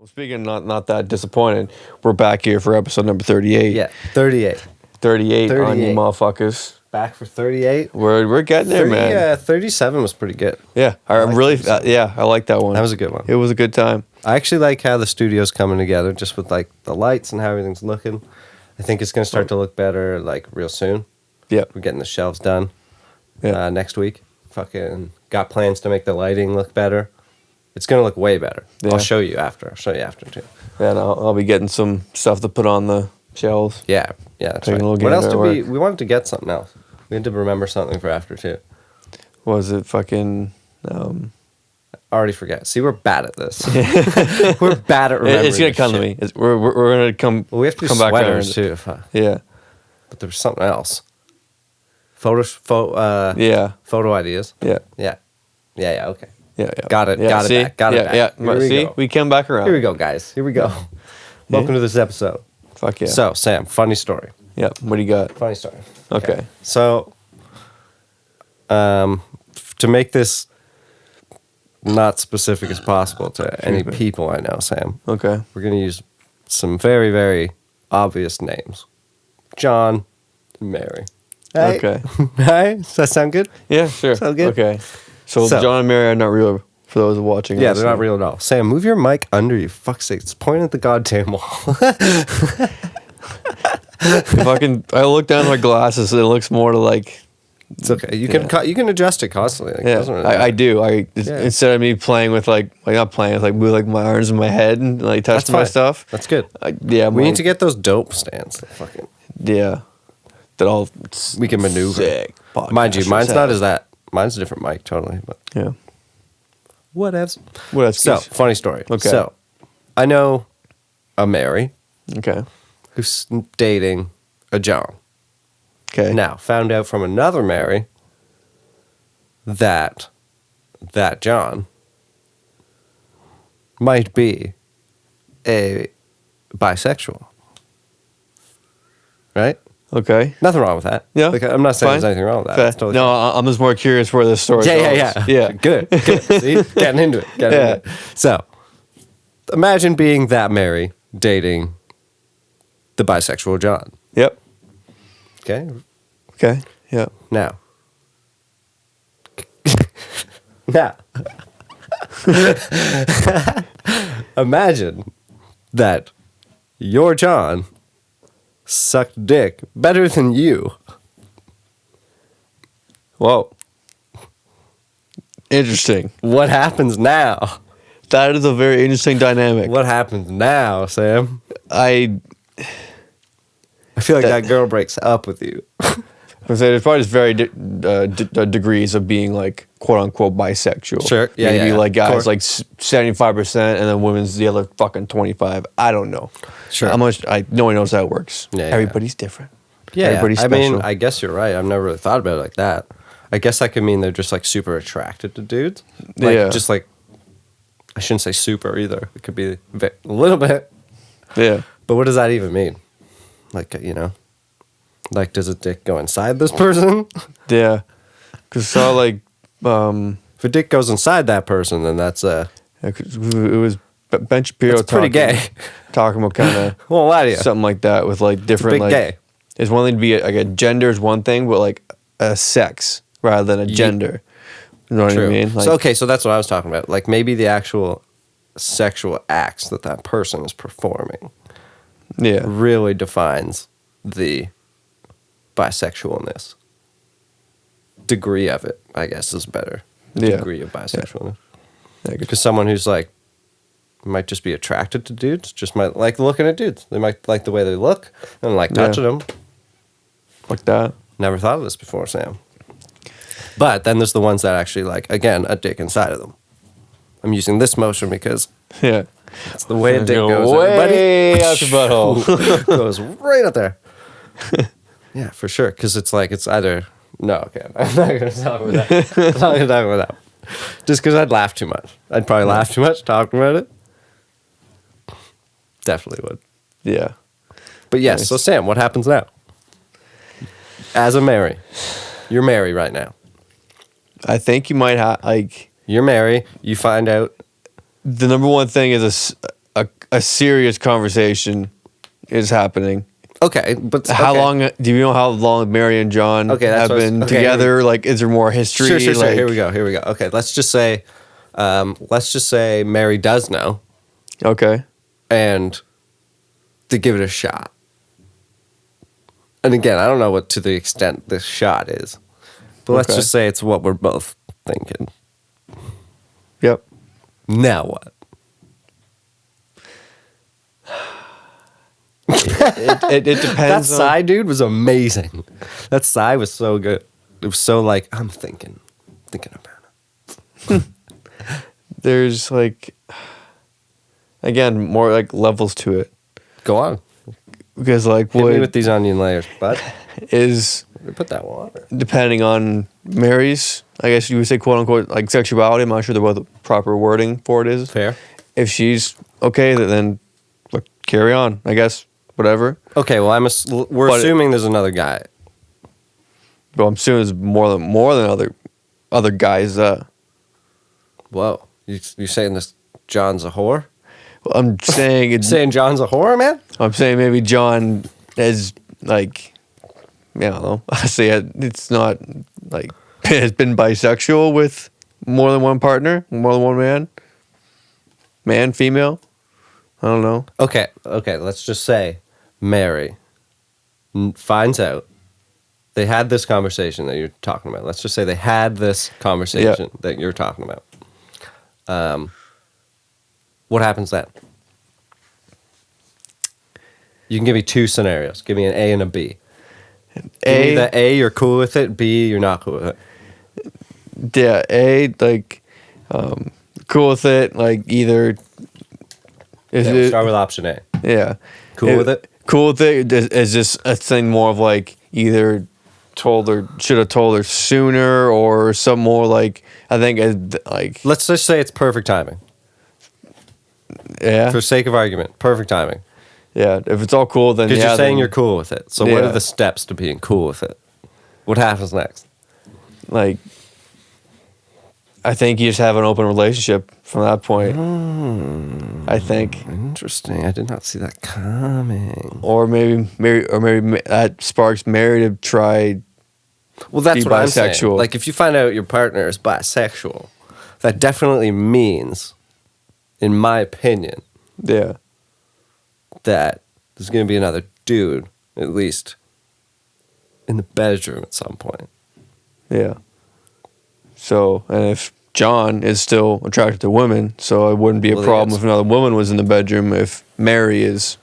Well, speaking of not that disappointed, we're back here for episode number 38. Yeah, 38. 38 on you 38. motherfuckers. Back for 38. We're getting there, man. Yeah, 37 was pretty good. Yeah, I like really, 37. I like that one. That was a good one. It was a good time. I actually like how the studio's coming together, just with like the lights and how everything's looking. I think it's gonna start to look better like real soon. Yeah, We're getting the shelves done. Yeah. Next week. Fucking got plans to make the lighting look better. It's gonna look way better. Yeah. I'll show you after. I'll show you after too. and I'll be getting some stuff to put on the shelves. Yeah, that's Taking right. a little What else gander did at we wanted to get something else. We had to remember something for after too. Was it fucking? I already forget. See, we're bad at this. We're bad at remembering. It's gonna this come to shit. me. We're gonna come. Well, we have to do come back around. sweaters too. Yeah, But there's something else. yeah, Photo ideas. yeah, Yeah. Okay. yeah. Got it. Yeah, Got see? it back. Got yeah, it back. Yeah, Here we see, go. we came back around. Here we go, guys. Here we go. Welcome to this episode. Fuck yeah. So, Sam, funny story. Yeah, what do you got? Funny story. Okay. So, to make this not specific as possible to any people I know, Sam, Okay. we're going to use some very, very obvious names. John and Mary. Hey. Okay. Hey, does that sound good? Yeah, sure. Sound good? Okay. So, So- John and Mary are not real for those watching. Yeah, and they're not listening. real at all. Sam, move your mic under you. Fuck's sake. It's pointing at the goddamn wall. If I look down at my glasses, it looks more to like. It's okay. You can adjust it constantly. Like, it Yeah, doesn't really I matter. do. Yeah. Instead of me playing with like not playing with like move like my arms in my head and like That's touching my fine. stuff. That's good. Yeah, We need to get those dope stands. That fucking yeah. That all we can maneuver. sick. Mind you, podcasters mine's not have. as that. Mine's a different mic, totally. But Yeah. whatevs. What else? So funny story. Okay. So I know a Mary Okay. who's dating a John. Okay. Now found out from another Mary that John might be a bisexual. Right? Okay. Nothing wrong with that. Yeah. Like, I'm not saying Fine. there's anything wrong with that. Fair. It's totally No, fine. I'm just more curious where this story Yeah. goes. Yeah. Good. See? Getting into it. Yeah. So, imagine being that Mary dating the bisexual John. Yep. Okay? Okay. Yeah. Now, imagine that your John sucked dick better than you. Whoa. Interesting. What happens now? That is a very interesting dynamic. What happens now, Sam? I I feel like that girl breaks up with you. would say there's probably just very degrees of being like quote unquote bisexual. Sure. Yeah, Maybe yeah. like Of guys course. like 75% and then women's the other fucking 25. I don't know. Sure. How much? No one knows how it works. Yeah, yeah. Everybody's different. Yeah, Everybody's I special. mean, I guess you're right. I've never really thought about it like that. I guess that could mean they're just like super attracted to dudes. Like, Yeah. just like, I shouldn't say super either. It could be a little bit. Yeah. But what does that even mean? Like, like does a dick go inside this person? Yeah. Because saw like If a dick goes inside that person, then that's it was Ben Shapiro That's pretty gay. talking about kind of well, why do you? something like that with like different big like gay. it's one thing to be like a gender is one thing, but like a sex rather than a gender. You know what I mean? Like, So that's what I was talking about. Like maybe the actual sexual acts that person is performing yeah. really defines the bisexualness. Degree of it, I guess, is better. Yeah. Degree of bisexualness. Yeah, I guess- Because someone who's like, might just be attracted to dudes, just might like looking at dudes. They might like the way they look and like touching them. like that. Never thought of this before, Sam. But then there's the ones that actually like, again, a dick inside of them. I'm using this motion because Yeah. it's the way a dick Go goes, way everybody. out the butthole. Goes right up there. Yeah, for sure. Because it's like, it's either, no, okay, I'm not going to talk about that. I'm not going to talk about that. Just because I'd laugh too much. I'd probably laugh too much talking about it. Definitely would. Yeah. But yes, Nice. so Sam, what happens now? As a Mary. You're Mary right now. I think you might have like You're Mary. You find out. the number one thing is a serious conversation is happening. Okay, but How okay. long do you know how long Mary and John Okay, that's have what I was- been okay, together? Like, is there more history? Sure. Like, Here we go. Okay, let's just say Mary does know, Okay. and to give it a shot. And again, I don't know what to the extent this shot is, but let's Okay. just say it's what we're both thinking. Yep. Now what? It That depends. sigh, dude, was amazing. That sigh was so good. It was so like, I'm thinking about it. There's like, again, more like levels to it Go on. because like Hit me what with these onion layers, bud. is Put that water. depending on Mary's, I guess you would say quote unquote like sexuality. I'm not sure what the proper wording for it is. Fair. If she's okay, then look, carry on. I guess whatever. Okay, well, we're But- assuming there's another guy. But I'm assuming there's more than other guys. Whoa. You saying this John's a whore? I'm saying You it's. saying John's a whore, man? I'm saying maybe John is like, I don't know. I say it's not like has been bisexual with more than one partner, more than one man, female. I don't know. Okay, let's just say Mary finds out they had this conversation that you're talking about. Let's just say they had this conversation that you're talking about. What happens then? You can give me two scenarios. Give me an A and a B. Give me the A, you're cool with it. B, you're not cool with it. Yeah, like cool with it. Like either is Okay, we'll it start with option A. yeah Cool with it? Cool with it is just a thing more of like either should have told her sooner or some more like I think like Let's just say it's perfect timing. yeah For sake of argument, perfect timing. yeah if it's all cool then Because yeah, you're saying then, you're cool with it. So what Yeah. are the steps to being cool with it? What happens next? like I think you just have an open relationship from that point. I think. Interesting. I did not see that coming. Or maybe that sparks Mary to try. Well, that's Be what I'm saying. bisexual. Like, if you find out your partner is bisexual, that definitely means, in my opinion, Yeah. that there's going to be another dude, at least, in the bedroom at some point. Yeah. So, and if John is still attracted to women, so it wouldn't be a Well, problem yes. if another woman was in the bedroom if Mary is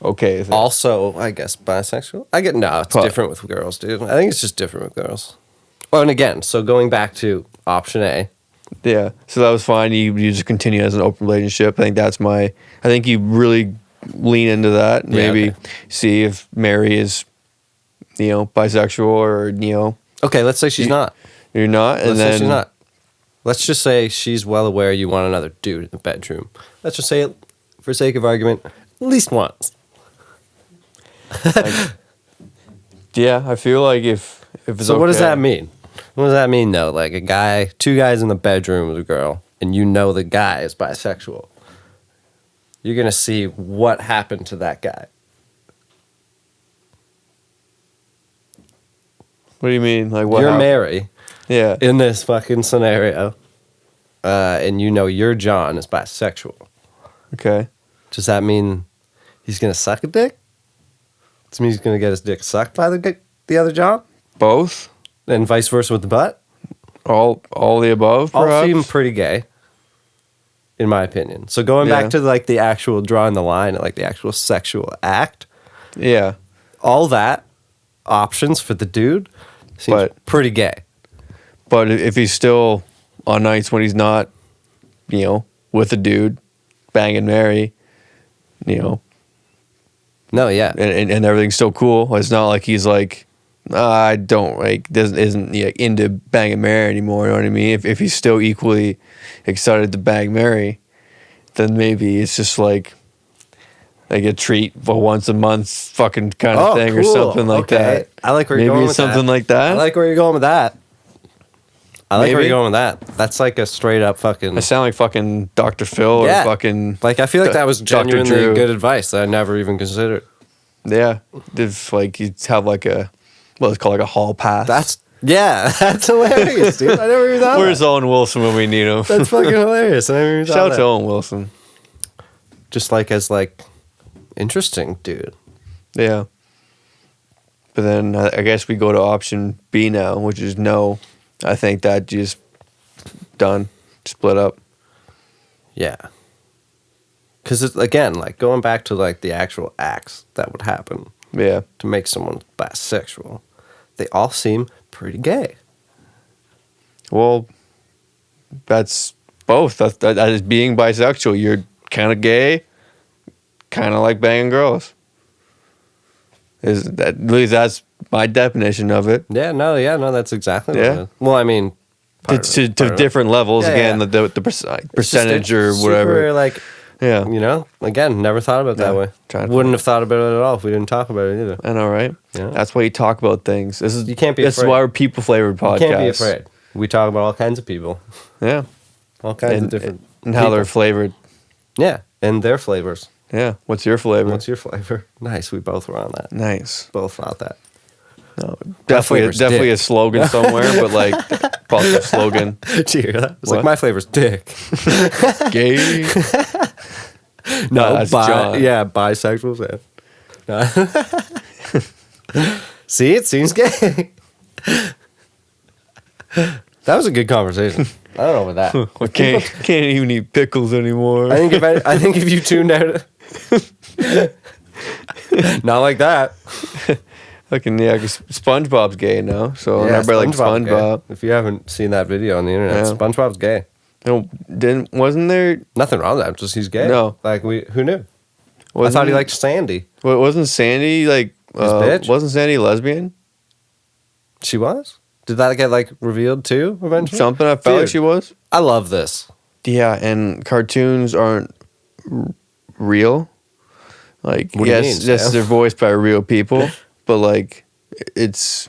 okay with it. Also, I guess, bisexual? It's But- different with girls, dude. I think it's just different with girls. Oh, and again, so going back to option A, Yeah. So that was fine. You just continue as an open relationship. I think you really lean into that. Maybe okay. see if Mary is, bisexual or, okay, let's say she's not. you're not. And Let's then say she's not. Let's just say she's well aware you want another dude in the bedroom. Let's just say it, for sake of argument, at least once. yeah, I feel like if it's So what does okay- that mean? What does that mean though? Like two guys in the bedroom with a girl, and you know the guy is bisexual. You're gonna see what happened to that guy. What do you mean? Like what? You're happened? Mary Yeah. in this fucking scenario, and you know your John is bisexual. Okay. Does that mean he's gonna suck a dick? Does it mean he's gonna get his dick sucked by the other John? Both. And vice versa with the butt? All the above. All Perhaps? seem pretty gay, in my opinion. So going Yeah. back to like the actual drawing the line, like the actual sexual act, Yeah. all that options for the dude seems But- pretty gay. But if he's still on nights when he's not, with a dude, banging Mary, No, yeah. and everything's still cool. It's not like he's like, I don't isn't into banging Mary anymore. You know what I mean? If he's still equally excited to bang Mary, then maybe it's just like a treat for once a month fucking kind of thing or something like that. I like where you're Maybe going it's with something that. like that. I like where you're going with that. I like where Maybe. you're going with that. That's like a straight up fucking. I sound like fucking Dr. Phil Yeah. or fucking Like I feel like that was Dr. genuinely Drew. good advice that I never even considered. Yeah. If like you have like a well, it's called like a hall pass. That's hilarious, dude. I never even thought. Where's That. Owen Wilson when we need him? That's fucking hilarious. I never even thought Shout out that. to Owen Wilson. Just like as like interesting, dude. Yeah. But then I guess we go to option B now, which is no. I think that just done, split up. Yeah. Because it's again like going back to like the actual acts that would happen Yeah. to make someone bisexual. They all seem pretty gay. Well, that's both. That is being bisexual. You're kind of gay, kind of like banging girls. Is that at least that's my definition of it? Yeah, no, that's exactly what Yeah. it is. Well, I mean, To different levels. Yeah, Again, yeah. the percentage or Super, whatever. like, Yeah, you know, again, never thought about it that Yeah, way. trying to Wouldn't have thought about it at all if we didn't talk about it either. I know, right? Yeah. That's why you talk about things. This is You can't be This is afraid. why we're people flavored podcast. You can't be afraid. We talk about all kinds of people, Yeah, all kinds of different and how people. they're flavored. Yeah, and their flavors. Yeah, what's your flavor? What's your flavor? Nice. We both were on that. Nice. Both thought that. No, definitely flavor's a dick. slogan somewhere, but like positive slogan. Did you hear that? It's What? like my flavor's dick. Gay. No, that's John. yeah, bisexuals. Yeah. No. See, it seems gay. That was a good conversation. I don't know about that. I can't even eat pickles anymore. I think if you tuned out, not like that. Fucking yeah, 'cause SpongeBob's gay now, so everybody likes SpongeBob's gay. SpongeBob. If you haven't seen that video on the internet, Yeah. SpongeBob's gay. No, wasn't there? Nothing wrong with that. Just he's gay. No. Like who knew? I Wasn't, thought he liked Sandy. Wasn't Sandy like? bitch? Wasn't Sandy lesbian? She was. Did that get like revealed too eventually? Something I felt like Dude. she was. I love this. Yeah, and cartoons aren't real. Like What do you yes, mean, yes, Sam? they're voiced by real people, but like it's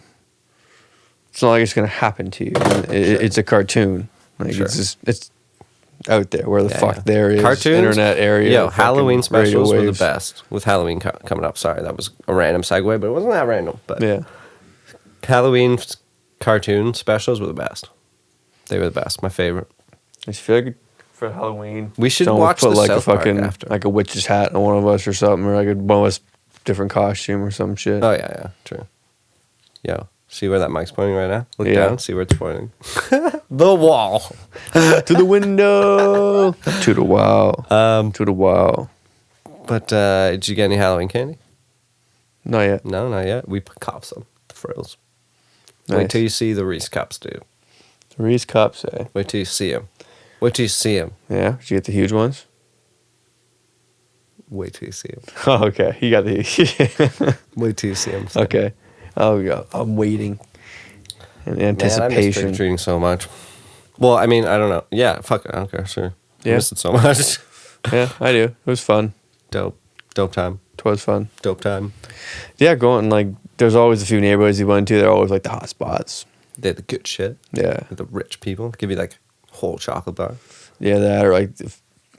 not like it's gonna happen to you. It's a cartoon. Like Sure. it's out there where the Yeah, fuck yeah. there is Cartoons? internet area. Yo, fucking Halloween specials radio were the waves. best. With Halloween coming up, sorry, that was a random segue, but it wasn't that random. But Yeah, Halloween cartoon specials were the best. They were the best. My favorite. I just feel like for Halloween We should someone would watch put the like South a Park fucking after. like a witch's hat on one of us or something, or like one of us different costume or some shit. Oh yeah, true. Yo, see where that mic's pointing right now? Look Yeah. down, see where it's pointing. The wall. To the window. To the wall. To the wall. But did you get any Halloween candy? Not yet. No, not yet. We put cops them. The frills. Nice. Wait till you see the Reese cups, dude. Reese cups, eh? Wait till you see them. Wait till you see them. Yeah, did you get the huge ones? Wait till you see them. Oh, okay. You got the. Wait till you see them. Okay. Oh, yeah. I'm waiting in Man, I miss anticipation. trick-or-treating so much. Well, I mean, I don't know. Yeah, fuck it. I don't care. Sure. I Yeah. miss it so much. Yeah, I do. It was fun. Dope. Dope time. It was fun. Dope time. Yeah, going like there's always a few neighborhoods you went to. They're always like the hot spots. They had the good shit. Yeah, The rich people give you like whole chocolate bar. yeah, that or like a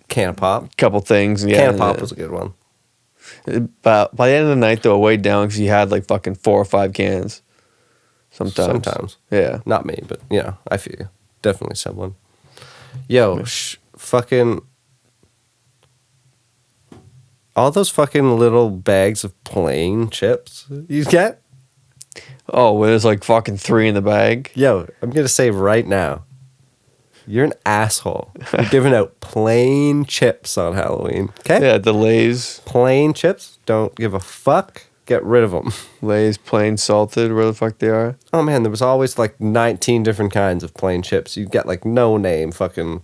Can of pop. couple things. Yeah, Can of pop was a good one. But by the end of the night, though, way down because you had like fucking 4 or 5 cans. Sometimes. Yeah. Not me, but you know, I feel you. Definitely someone. Yo, fucking. All those fucking little bags of plain chips you get? Oh, well, there's like fucking 3 in the bag. Yo, I'm going to say right now, you're an asshole. You're giving out plain chips on Halloween. Okay? Yeah, the Lay's, Plain chips? Don't give a fuck. Get rid of them. Lay's plain salted, where the fuck they are. Oh man, there was always like 19 different kinds of plain chips. You'd get like no name, fucking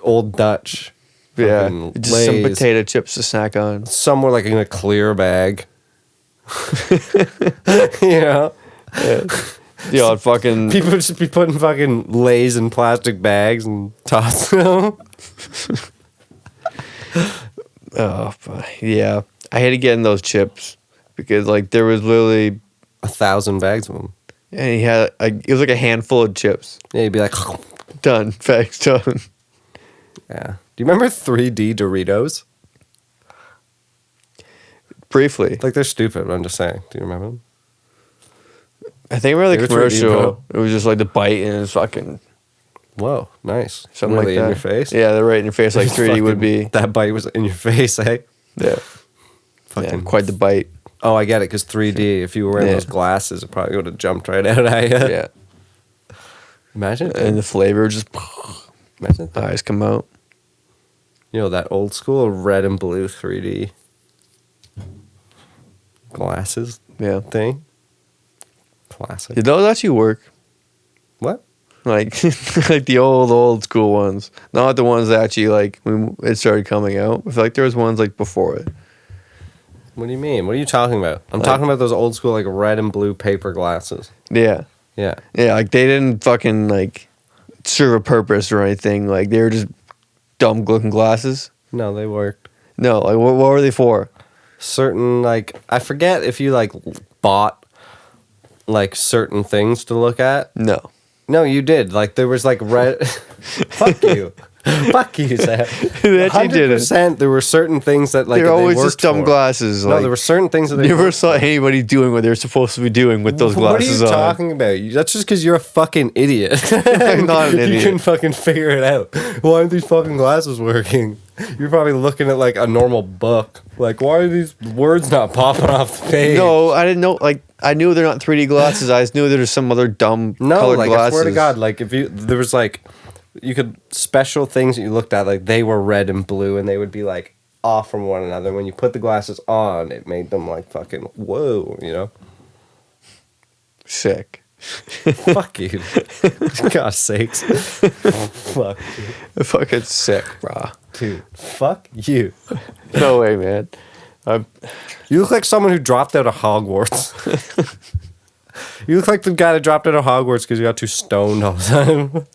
Old Dutch. Yeah, fucking just some Lay's. potato chips to snack on. Some were like in a clear bag. You know? Yeah, I'd fucking People would just be putting fucking Lay's in plastic bags and tossing them. oh, but yeah. I hated getting those chips because like there was literally 1,000 bags of them. And he had it was like a handful of chips. Yeah, you'd be like, Done. Facts done. yeah. Do you remember 3D Doritos? Briefly. Like, they're stupid, but I'm just saying. Do you remember them? I think I remember the They were 3D, commercial. bro. It was just like the bite and it's fucking Whoa, nice. something Really like that. in your face? Yeah, they're right in your face like 3D would be. That bite was in your face, eh? Yeah. Fucking. Yeah, quite the bite. Oh, I get it, because 3D, if you were wearing Yeah. those glasses, it probably would have jumped right out at you. Yeah. Imagine. And the flavor just Imagine that. eyes come out. You know, that old school red and blue 3D glasses Yeah. thing. Classic. Did those actually work? What? Like like the old school ones. Not the ones that actually like when it started coming out. I feel like there was ones like before it. What do you mean? What are you talking about? I'm Like- talking about those old school, like, red and blue paper glasses. Yeah. Yeah. Yeah, like they didn't fucking like serve a purpose or anything. Like they were just dumb looking glasses. No, they worked. No, like what were they for? Certain, like, I forget if you, like, bought, like, certain things to look at. No. No, you did. Like, there was, like, red. Fuck you. Fuck you, Sam. They actually didn't. 100%. There were certain things that, like, They're always worked just dumb for. glasses. No, Like, there were certain things that they you never worked saw for. anybody doing what they're supposed to be doing with those glasses What are you on. talking about? That's just because you're a fucking idiot. I'm not an You idiot. can fucking figure it out. Why aren't these fucking glasses working? You're probably looking at, like, a normal book. Like, why are these words not popping off the page? No, I didn't know. Like, I knew they're not 3D glasses. I just knew there was some other dumb No, colored like, glasses. I swear to God, like, if you, there was, like, you could, special things that you looked at, like, they were red and blue, and they would be, like, off from one another. When you put the glasses on, it made them, like, fucking, whoa, you know? Sick. Fuck you. God's sakes. Fuck you. Fucking sick, brah. Dude, fuck you. No way, man. You look like someone who dropped out of Hogwarts. You look like the guy that dropped out of Hogwarts because you got too stoned all the time.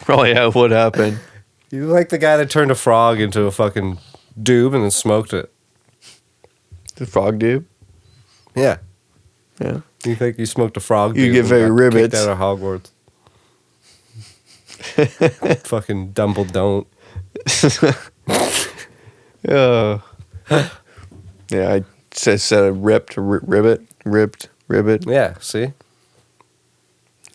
Oh yeah, what happened? You look like the guy that turned a frog into a fucking doob and then smoked it. The frog dude? Yeah. Yeah. You think you smoked a frog? You doob get and very got ribbits. kicked out of Hogwarts. Fucking Dumbledore. Oh. Yeah, I said a ribbit. Yeah, see?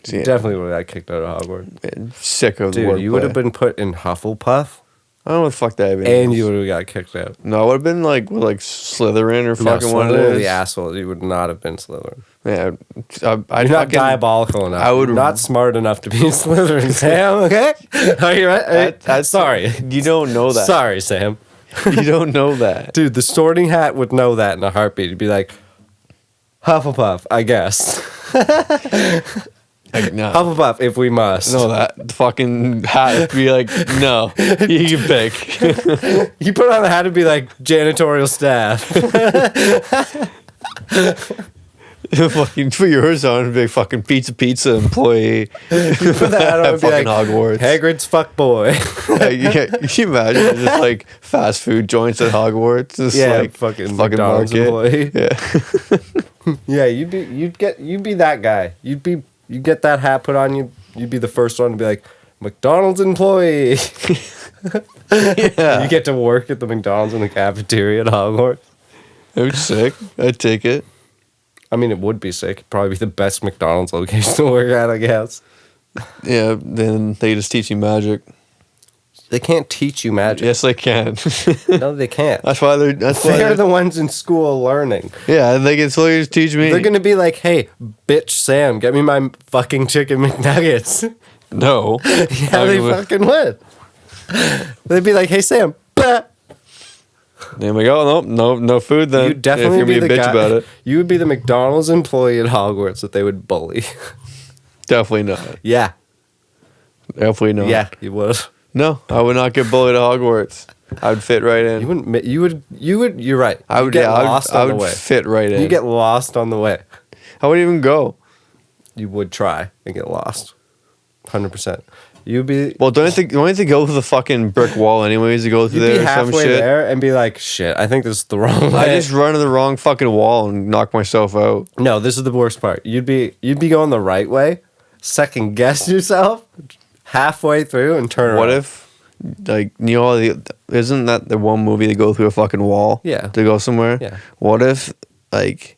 See, Definitely would have got kicked out of Hogwarts. man, sick of the Dude, word. you would have been put in Hufflepuff I don't know what the fuck that means. and you would have got kicked out. No, I would have been like Slytherin or No, fucking one of Slytherin those. were the assholes. You would not have been Slytherin. Yeah, You're not diabolical enough. I would- You're not smart enough to be in Slytherin, Sam. Okay? Are you right? That's Sorry. You don't know that. Sorry, Sam. You don't know that. Dude, the Sorting Hat would know that in a heartbeat. He'd be like, Hufflepuff, I guess. Like, no. Hufflepuff, if we must. No, that fucking hat would be like, no, you can pick. You put on a hat and be like, janitorial staff. Fucking put yours on and be like, fucking pizza employee. You put that hat on and be Fucking like, Hogwarts. Hagrid's fuck boy. Yeah, can you imagine just like fast food joints at Hogwarts? Just Yeah, like fucking McDonald's employee. Yeah. Yeah, you'd be that guy. You'd get that hat put on you. You'd be the first one to be like, McDonald's employee. Yeah. You get to work at the McDonald's in the cafeteria at Hogwarts. It was sick. I'd take it. I mean, it would be sick. It'd probably be the best McDonald's location to work at, I guess. Yeah, then they just teach you magic. They can't teach you magic. Yes, they can. No, they can't. That's why they're. That's why. They're the ones in school learning. Yeah, they can slowly just teach me. They're gonna be like, "Hey, bitch, Sam, get me my fucking chicken McNuggets." No. Yeah, they fucking would. They'd be like, "Hey, Sam." Bah. Then we go. No food. Then You definitely if be you're the gonna be a bitch guy. about it. You would be the McDonald's employee at Hogwarts that they would bully. Definitely not. Yeah, Definitely not. yeah, you would. No, I would not get bullied at Hogwarts. I would fit right in. You wouldn't. You would. You would. You're right. I would get yeah, lost I on would the way. fit right in. You get lost on the way. I wouldn't even go. You would try and get lost. 100%. You'd be Well, don't you have to go through the fucking brick wall anyways to go through you'd be there or some halfway shit? there and be like, shit, I think this is the wrong way. I just run to the wrong fucking wall and knock myself out. No, this is the worst part. You'd be going the right way, second guess yourself halfway through and turn around. What if, like, you know, isn't that the one movie they go through a fucking wall? Yeah. To go somewhere? Yeah. What if, like,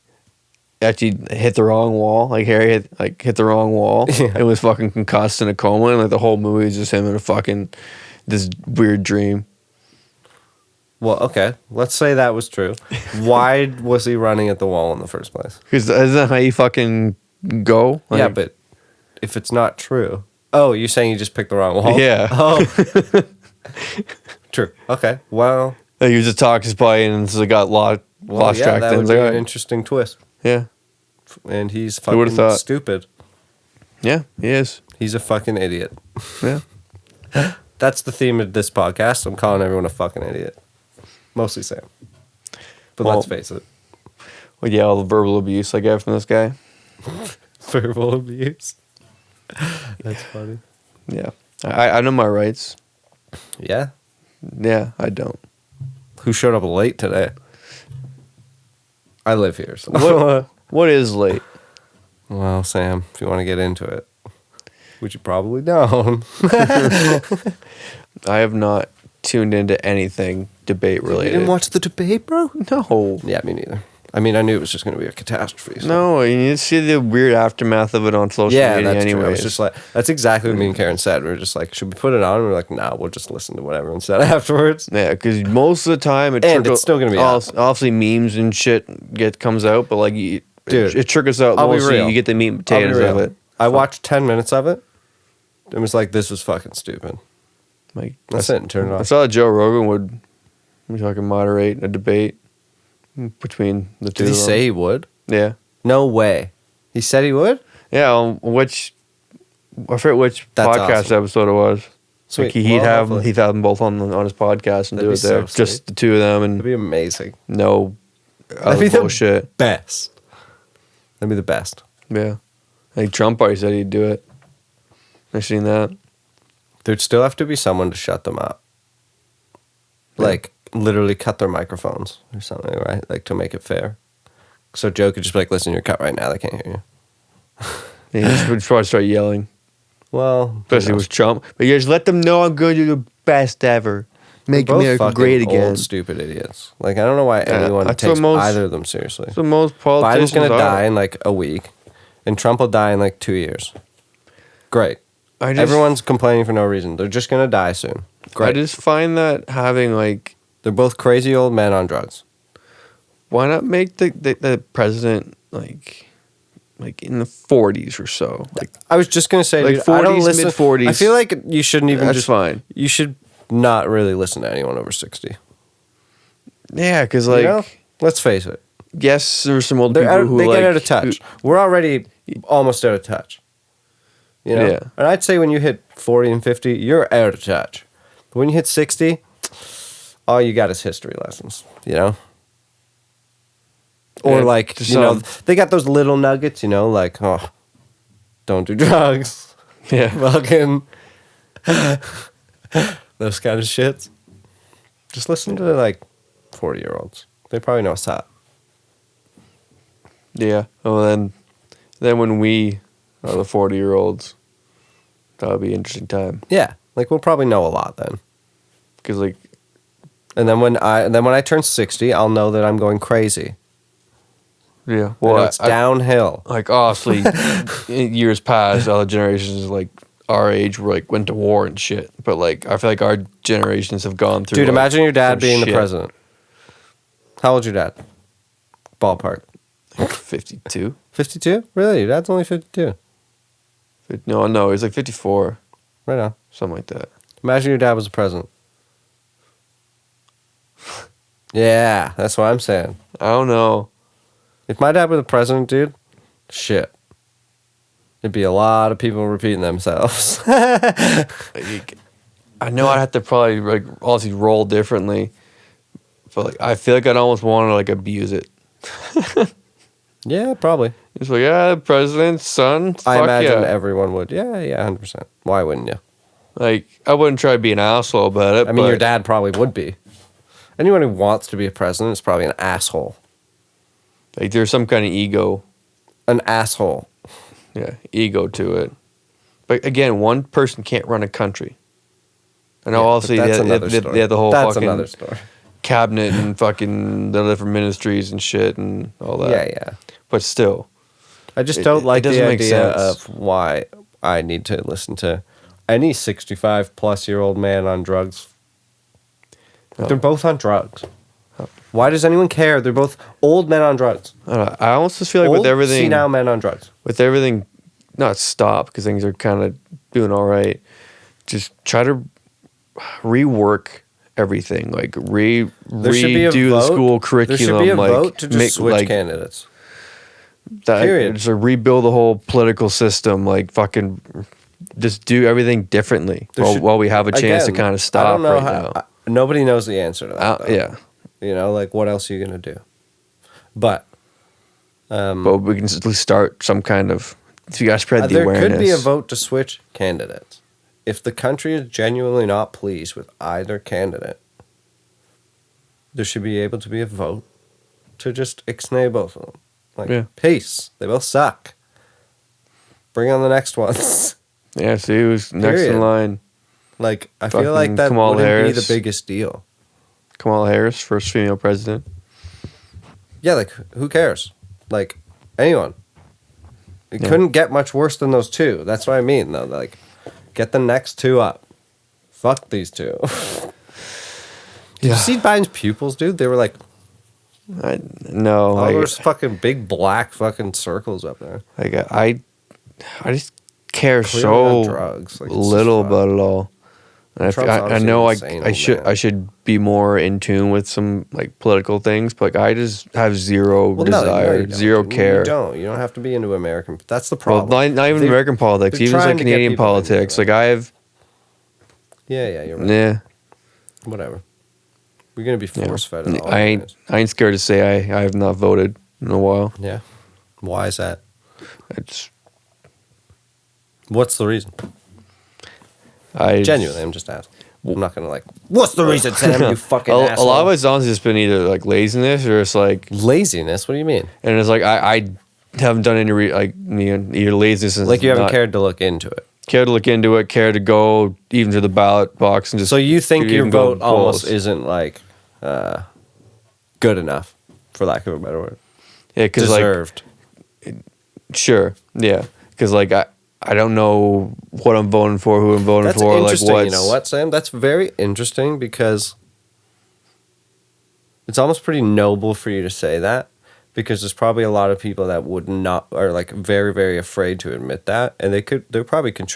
actually hit the wrong wall? Like, Harry hit the wrong wall and was fucking concussed in a coma, and, like, the whole movie is just him in a fucking, this weird dream. Well, okay. Let's say that was true. Why was he running at the wall in the first place? Because isn't that how you fucking go? Like, Yeah, but if it's not true. Oh, you're saying you just picked the wrong wall? Yeah. Oh. True. Okay. Well, like, he was just talking his body and so got lost track. that Then would like, be all an right. interesting twist. Yeah. And he's Who would've fucking thought? stupid. Yeah, he is. He's a fucking idiot. Yeah. That's the theme of this podcast. I'm calling everyone a fucking idiot. Mostly Sam. But Well- let's face it. Well, yeah, all the verbal abuse I get from this guy. Verbal abuse. That's funny. Yeah. I know my rights. Yeah. Yeah, I don't. Who showed up late today? I live here. So. What is late? Well, Sam, if you want to get into it, which you probably don't. I have not tuned into anything debate You related. didn't watch the debate, bro? No. Yeah, me neither. I mean, I knew it was just going to be a catastrophe. So. No, you need to see the weird aftermath of it on social Yeah, media that's true. I anyways. was just like, that's exactly what me and Karen said. We were just like, should we put it on? And we were like, nah, we'll just listen to what everyone said afterwards. Yeah, because most of the time And it's still gonna be out. obviously memes and shit comes out, but like Dude, it triggers out I'll be mostly. real. You get the meat and I'll be potatoes real. of it. I watched 10 minutes of it and was like, this was fucking stupid. Like That's it, and turn it I off. saw Joe Rogan would fucking moderate a debate between the two. Did he of them. say he would? Yeah, No way. He said he would? yeah. I forget which That's podcast awesome. episode it was. Sweet. Like he'd Well, have hopefully. them both on his podcast and That'd do be it there, so just sweet. the two of them, That'd and be amazing. no That'd other be the bullshit. best. That'd be the best. Yeah, like Trump already said he'd do it. I seen that. There'd still have to be someone to shut them up. Yeah. Like, literally cut their microphones or something, right? Like, to make it fair. So Joe could just be like, listen, you're cut right now. They can't hear you. He just would probably start yelling, Well, who especially knows? with Trump. But you just let them know I'm going to do the best ever, make They're both America fucking great again. Old, stupid idiots. Like, I don't know why anyone that's takes what most- either of them seriously. That's what most Biden's politicians gonna are. die in like a week, and Trump will die in like 2 years. Great. Everyone's complaining for no reason. They're just gonna die soon. I Great. just find that having like, They're both crazy old men on drugs. why not make the president like in the 40s or so? Like I was just gonna say, Like dude, I don't 40s, listen. mid-40s. I feel like you shouldn't even that's just. fine. You should not really listen to anyone over 60. Yeah, because You like know? Let's face it. yes, there's some old They're people who they like get out of touch. We're already almost out of touch. You know? Yeah. And I'd say when you hit 40 and 50, you're out of touch. But when you hit 60, all you got is history lessons, you know? Or Yeah, like, just you know, some- they got those little nuggets, you know, like, oh, don't do drugs. yeah, Fucking those kind of shits. Just listen to like 40-year-olds. They probably know what's up. yeah. Well, then when we are the 40-year-olds, that'll be an interesting time. Yeah. Like we'll probably know a lot then. Because like And then when I turn 60, I'll know that I'm going crazy. yeah, Well, well, it's downhill. like obviously in years past, other generations like our age were like went to war and shit. But like I feel like our generations have gone through. Dude, like, imagine your dad some being the shit. president. How old's your dad? Ballpark. 52. 52? Really? Your dad's only 52. No, he's like 54, Right on. something like that. Imagine your dad was the president. Yeah, that's what I'm saying. I don't know. If my dad were the president, dude, shit. There'd be a lot of people repeating themselves. Like, I know I'd have to probably like obviously roll differently, but like I feel like I'd almost want to like abuse it. Yeah, probably. It's like, yeah, president's son. I Fuck imagine yeah. everyone would. Yeah, 100%. Why wouldn't you? Like, I wouldn't try to be an asshole about it. I mean, but your dad probably would be. Anyone who wants to be a president is probably an asshole. Like, there's some kind of ego. An asshole. Yeah, ego to it. But again, one person can't run a country. I know also that's they another have, story. they have the whole That's fucking another story. cabinet and fucking the different ministries and shit and all that. Yeah, yeah. But still. I just don't like doesn't the make idea sense. of why I need to listen to any 65-plus-year-old man on drugs. Oh. They're both on drugs. Why does anyone care? They're both old men on drugs. I don't know. I almost just feel like Old, with everything, senile men on drugs. not stop because things are kind of doing all right. Just try to rework everything, like There should be a redo the vote. school curriculum. There should be a like, vote to just switch candidates. Period. Just rebuild the whole political system. Like fucking, just do everything differently while we have a chance to kind of stop. I don't know right now. Nobody knows the answer to that. Though. Yeah. You know, like what else are you gonna do? But we can at least start some kind of. If you guys spread the awareness, there could be a vote to switch candidates. If the country is genuinely not pleased with either candidate, there should be able to be a vote to just ixnay both of them. Like, peace. They both suck. Bring on the next ones. Yeah, see who's next in line. Like, I feel like that wouldn't be the biggest deal. Kamala Harris, first female president. Yeah, like, who cares? Like, anyone. It couldn't get much worse than those two. That's what I mean, though. Like, get the next two up. Fuck these two. Did you see Biden's pupils, dude? They were like... No. All those fucking big black fucking circles up there. Like, I just care Clearly so drugs. Like, little about it all. And I know I should should be more in tune with some like political things, but like, I just have zero desire, zero care. You don't have to be into American. That's the problem. Well, not even American politics, even like Canadian politics. Like Yeah, you're right. Yeah. Whatever. We're gonna be force fed. I ain't scared to say I have not voted in a while. Yeah. Why is that? It's. What's the reason? Genuinely, I'm just asking. I'm not gonna like. What's the reason, Sam? You fucking asshole. A lot of it's honestly just been either like laziness or it's like laziness. What do you mean? And it's like I haven't done any either laziness. Like you haven't cared to look into it. Care to look into it. Care to go even to the ballot box and just. So you think your vote almost isn't like good enough, for lack of a better word? Yeah, because deserved. Sure. Yeah, because like I don't know what I'm voting for, who I'm voting for. Interesting. Like, you know what, Sam? That's very interesting because it's almost pretty noble for you to say that, because there's probably a lot of people that would not, are like very, very afraid to admit that, and they're probably could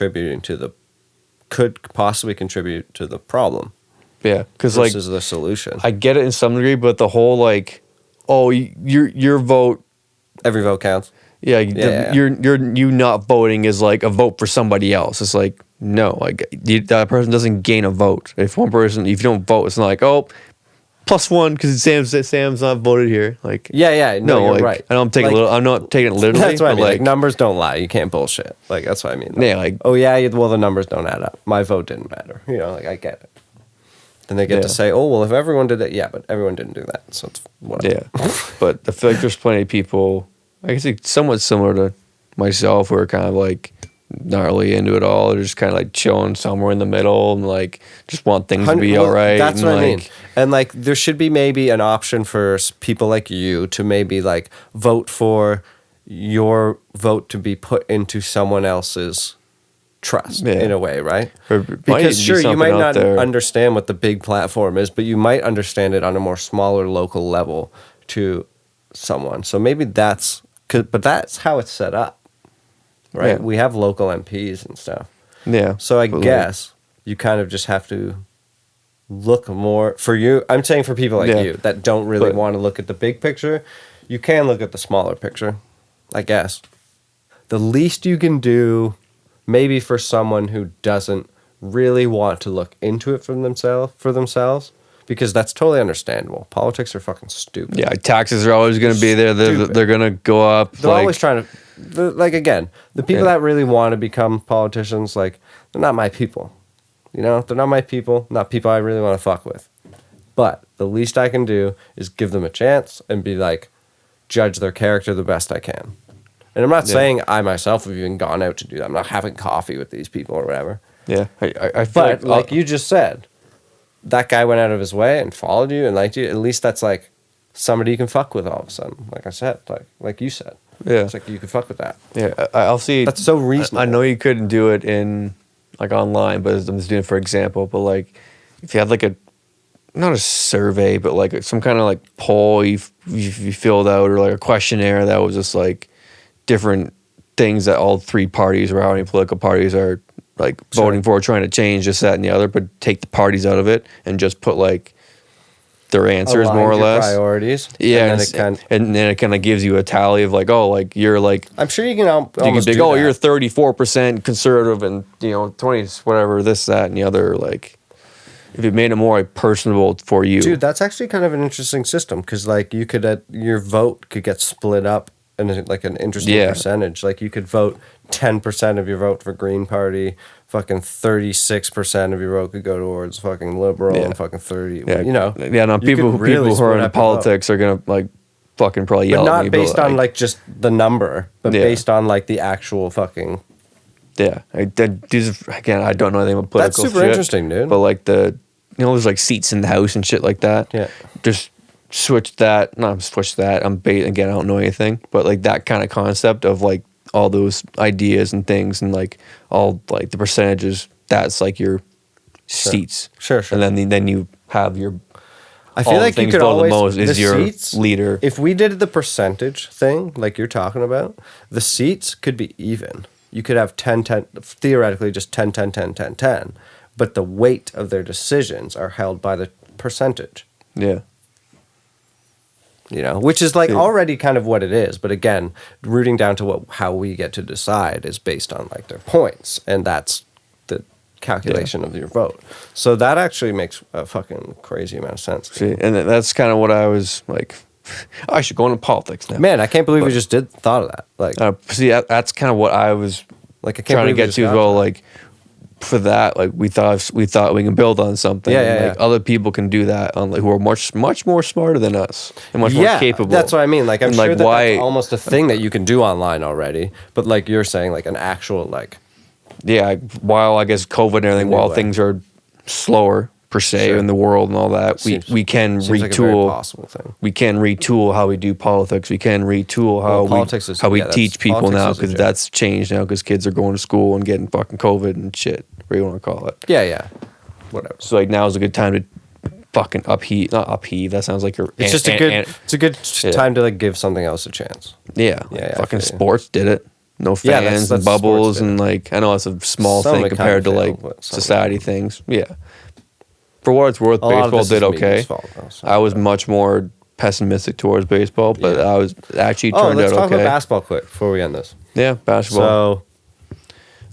possibly contribute to the problem. Yeah, because like versus the solution. I get it in some degree, but the whole like, oh, your vote, every vote counts. Yeah, you not voting is like a vote for somebody else. It's like no, like that person doesn't gain a vote. If you don't vote, it's not like +1 because Sam's not voted here. Like no, you're like, right. I'm not taking it literally. That's what I mean. Like numbers don't lie. You can't bullshit. Like that's what I mean. Yeah, like well the numbers don't add up. My vote didn't matter. You know, like I get it. Then they get to say, oh well, if everyone did it, but everyone didn't do that, so it's whatever. Yeah, but I feel like there's plenty of people. I guess it's somewhat similar to myself, who are kind of like not really into it all. They're just kind of like chilling somewhere in the middle and like just want things to be all right. That's what I mean. like, And like there should be maybe an option for people like you to maybe like vote for your vote to be put into someone else's trust in a way, right? Because sure, you might not understand what the big platform is, but you might understand it on a more smaller local level to someone. So maybe but that's how it's set up, right? Yeah. We have local MPs and stuff. Yeah. So I guess you kind of just have to look more for you. I'm saying for people like you that don't really want to look at the big picture, you can look at the smaller picture, I guess. The least you can do, maybe for someone who doesn't really want to look into it for themselves, because that's totally understandable. Politics are fucking stupid. Yeah, taxes are always going to be there. They're going to go up. They're always trying to, again, the people that really want to become politicians, like, they're not my people. You know, they're not my people, not people I really want to fuck with. But the least I can do is give them a chance and be like, judge their character the best I can. And I'm not saying I myself have even gone out to do that. I'm not having coffee with these people or whatever. Yeah, I feel But like you just said, that guy went out of his way and followed you and liked you. At least that's like somebody you can fuck with all of a sudden. Like I said, like you said. Yeah. It's like you can fuck with that. Yeah, I'll see. That's so reasonable. I know you couldn't do it in like online, but I'm just doing it for example. But like, if you had like not a survey, but like some kind of like poll you filled out, or like a questionnaire that was just like different things that all three parties or how many political parties are like voting for, trying to change this, that, and the other, but take the parties out of it and just put like their answers Align more or your less. Priorities. Yeah, and then it kind of gives you a tally of like, oh, like you're like. I'm sure you can almost you can do that. you're 34% conservative and 20s whatever, this, that, and the other. Like, if it made it more like personable for you, Dude, that's actually kind of an interesting system because like you could your vote could get split up in like an interesting percentage. Like you could vote 10% of your vote for Green Party, fucking 36% of your vote could go towards fucking Liberal, and fucking 30. Yeah, you know. Yeah, no, people who are in politics are gonna like fucking probably yell but at me. Not based on like just the number, but based on like the actual fucking. Yeah, again, I don't know anything about political. That's super shit, interesting, dude. But like there's like seats in the House and shit like that. Yeah. Just switch that. Again, I don't know anything, but like that kind of concept of like all those ideas and things and like all like the percentages. That's like your seats. Sure. And then you have your. I feel like you could always the most is your seats, leader. If we did the percentage thing like you're talking about, the seats could be even. You could have 10, theoretically just 10, 10, 10, 10, 10. But the weight of their decisions are held by the percentage. Yeah. You know, which is like already kind of what it is. But again, rooting down to how we get to decide is based on like their points. And that's the calculation of your vote. So that actually makes a fucking crazy amount of sense. See, and that's kind of what I was like, I should go into politics now. Man, I can't believe we just thought of that. Like, that's kind of what I was like I can't trying to believe get to as well. Like for that, like we thought we can build on something. Like other people can do that on like who are much more smarter than us and much more capable. That's what I mean. Like I'm sure that's almost a thing that you can do online already. But like you're saying, like an actual like. Yeah, while I guess COVID and everything, while things are slower per se in the world and all that, we can retool. Like a very possible thing. We can retool how we do politics. We can retool how we teach people now because that's changed now because kids are going to school and getting fucking COVID and shit. What do you want to call it? Yeah. Whatever. So like now is a good time to fucking upheave. Not upheave. That sounds like you're. It's just a good time to like give something else a chance. Yeah. Fucking sports did it. No fans and bubbles and like I know it's a small thing compared to like society things. Yeah. For what it's worth, baseball did okay. I was much more pessimistic towards baseball, but I was actually turned out okay. Let's talk about basketball quick before we end this. Yeah, basketball. So,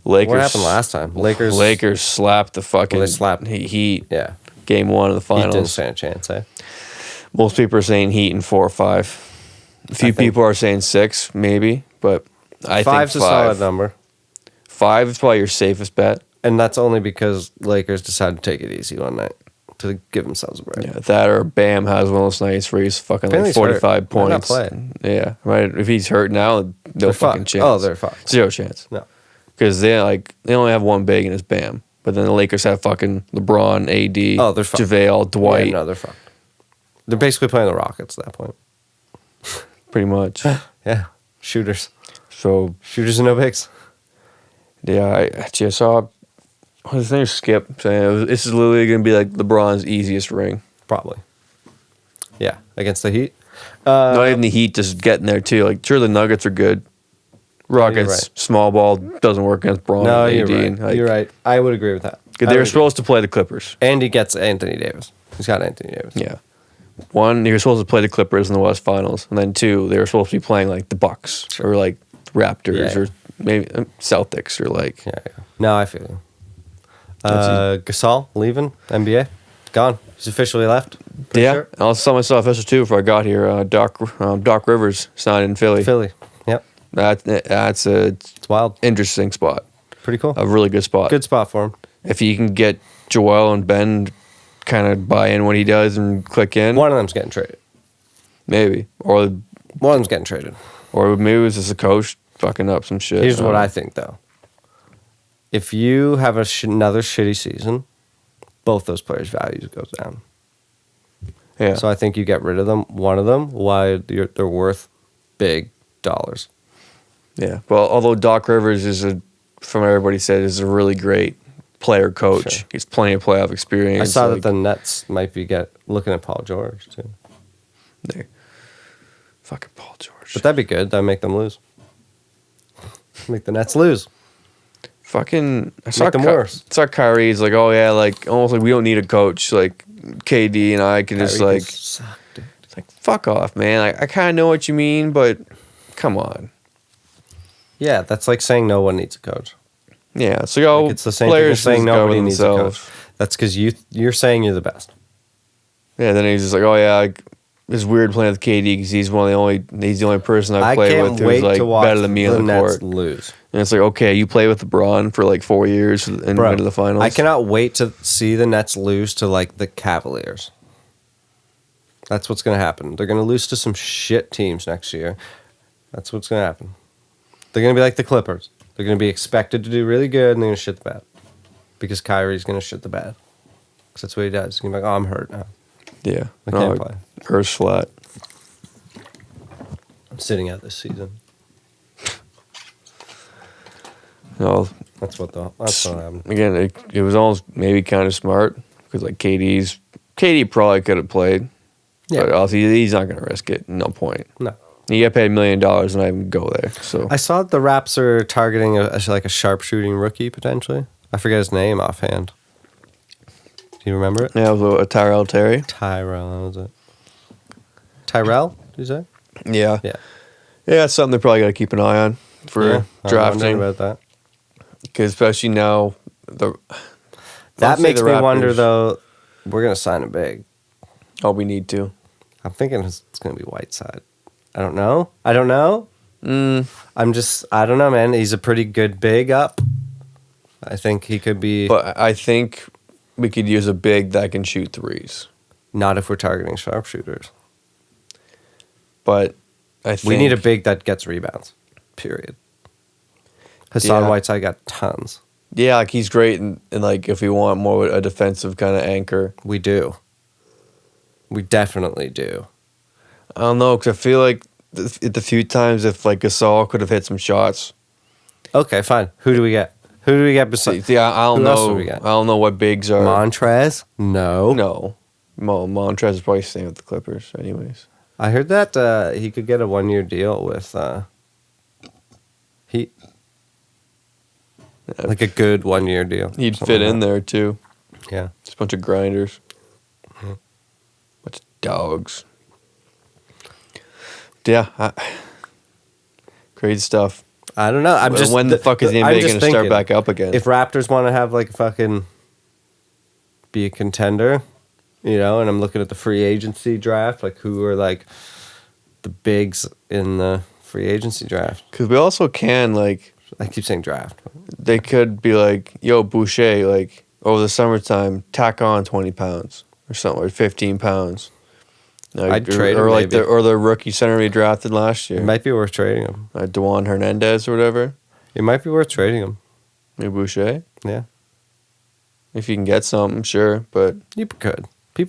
Lakers. What happened last time? Lakers slapped the fucking Heat. Yeah. Game 1 of the finals. Heat didn't stand a chance, eh? Most people are saying Heat in 4 or 5. A few people are saying 6, maybe, but I think 5's a solid number. 5 is probably your safest bet. And that's only because Lakers decided to take it easy one night to give themselves a break. Yeah, that or Bam has one of those nights where he's fucking like 45 points. Not playing. Yeah, right. If he's hurt now, no fucking chance. Oh, they're fucked. 0 chance. No, because they only have one big and it's Bam. But then the Lakers have fucking LeBron, AD, they're fucked. JaVale, Dwight. Yeah, no, they're fucked. They're basically playing the Rockets at that point. Pretty much. Yeah, shooters. So shooters and no bigs. Yeah, I just saw. His name is Skip saying this is literally going to be like LeBron's easiest ring. Probably. Yeah, against the Heat. Not even the Heat, just getting there too. Like, sure, the Nuggets are good. Rockets, small ball doesn't work against Braun. No, and you're AD. right. Like, you're right. I would agree with that. They were supposed to play the Clippers. And he gets Anthony Davis. He's got Anthony Davis. Yeah. 1, they were supposed to play the Clippers in the West Finals, and then 2, they were supposed to be playing like the Bucks or like Raptors or maybe Celtics or like. Yeah. No, I feel you. Gasol leaving NBA, gone. He's officially left. Sure. I also saw myself official too before I got here. Doc Rivers signed in Philly. Yep. It's wild. Interesting spot. Pretty cool. A really good spot. Good spot for him. If you can get Joel and Ben kind of buy in what he does and click in. One of them's getting traded. Maybe. Or One of them's getting traded. Or maybe it was just a coach fucking up some shit. Here's what I think, though. If you have another shitty season, both those players' values goes down. Yeah. So I think you get rid of them. One of them, why they're worth big dollars. Yeah. Well, although Doc Rivers from what everybody said, is a really great player coach. Sure. He's plenty of playoff experience. I saw that the Nets might be looking at Paul George, too. There. Fucking Paul George. But that'd be good. That'd make them lose. Make the Nets lose. Fucking, I Make them worse. saw Kyrie's like, oh yeah, like almost like we don't need a coach. Like KD and I can just Kyrie like, can suck, dude. it's like fuck off, man. I kind of know what you mean, but come on. Yeah, that's like saying no one needs a coach. Yeah, so yo, Like it's the same thing as players saying just nobody govern needs a themselves. coach. That's because you're saying you're the best. Yeah, then he's just like, oh yeah, like, it's weird playing with KD because he's the only person I play can't with wait who's like to watch better than me the on the Nets court. lose. And it's like, okay, you play with LeBron for like 4 years and Bro, went to the finals. I cannot wait to see the Nets lose to like the Cavaliers. That's what's going to happen. They're going to lose to some shit teams next year. That's what's going to happen. They're going to be like the Clippers. They're going to be expected to do really good, and they're going to shit the bed. Because Kyrie's going to shit the bed. Because that's what he does. He's going to be like, oh, I'm hurt now. Yeah, I can't play. Earth's flat. I'm sitting out this season. No, That's what happened. again, it was almost maybe kind of smart because like KD probably could have played, Yeah. but also he's not going to risk it. No point. No. You get paid $1 million and not even go there. So I saw the Raps are targeting a sharpshooting rookie potentially. I forget his name offhand. Do you remember it? yeah, it was a Tyrell Terry. Tyrell, that was it. Tyrell, did you say? Yeah, Yeah. That's something they probably got to keep an eye on for Yeah, I'm drafting. wondering about that. Because especially now, That makes me wonder Raptors- though. We're gonna sign him big. Oh, we need to. I'm thinking it's gonna be Whiteside. I don't know. I don't know. I don't know, man. He's a pretty good big up. I think he could be. But I think we could use a big that can shoot threes. Not if we're targeting sharpshooters. But I think We need a big that gets rebounds. Period. Hassan Yeah. Whiteside got tons. Yeah, like he's great, and like if we want more a defensive kind of anchor, We do. We definitely do. I don't know because I feel like the few times if like Gasol could have hit some shots. Okay, fine. Who do we get? Who do we get besides See, I don't Who else do know. we got? I don't know what bigs are. Montrez? No. No, Montrez is probably staying with the Clippers, anyways. I heard that he could get a 1-year deal with Heat. Like a good 1-year deal. He'd Something fit like in that. there too. Yeah. Just a bunch of grinders, bunch of dogs. Yeah, crazy stuff. I don't know. I'm just when the fuck is the I'm NBA just going to start thinking, back up again? If Raptors want to have like fucking be a contender, and I'm looking at the free agency draft, like who are like the bigs in the free agency draft. Because we also can like. I keep saying draft. They could be like, yo, Boucher, like, over the summertime, tack on 20 pounds or something, or 15 pounds. Like, I'd trade him, or like maybe. the rookie center we drafted last year. It might be worth trading him. Dewan Hernandez or whatever. It might be worth trading him. Maybe Boucher. Yeah. If you can get something, sure. But You could. He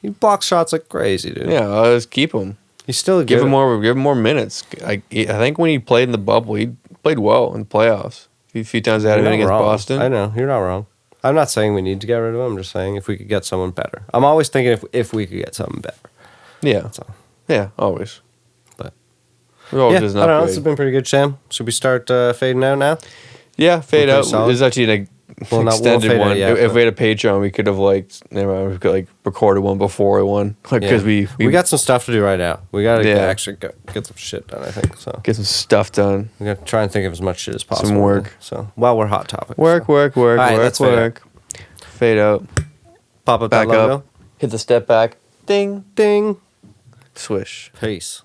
blocks shots like crazy, dude. yeah, I'll just keep him. He's still a Give good. him more minutes. I think when he played in the bubble, he played well in the playoffs. A few times they had him You're in not against wrong. Boston. I know. You're not wrong. I'm not saying we need to get rid of him. I'm just saying if we could get someone better. I'm always thinking if we could get someone better. Yeah. That's all. Yeah, always. But We always yeah, does I an don't know. upgrade. This has been pretty good, Sam. Should we start fading out now? Yeah, fade We're out. pretty solid. There's actually an Well, we'll extended fade out, one. yeah, If but- we had a Patreon, we could have never mind, we could recorded one before one, because Yeah. we got some stuff to do right now. We got to Yeah. actually get some shit done. I think so. get some stuff done. We got to try and think of as much shit as possible. Some work. So while we're hot topic. Work, so. work, All right, let's fade work. Fade out. Pop up Back that logo. up. Hit the step back. Ding. Ding. Swish. Peace.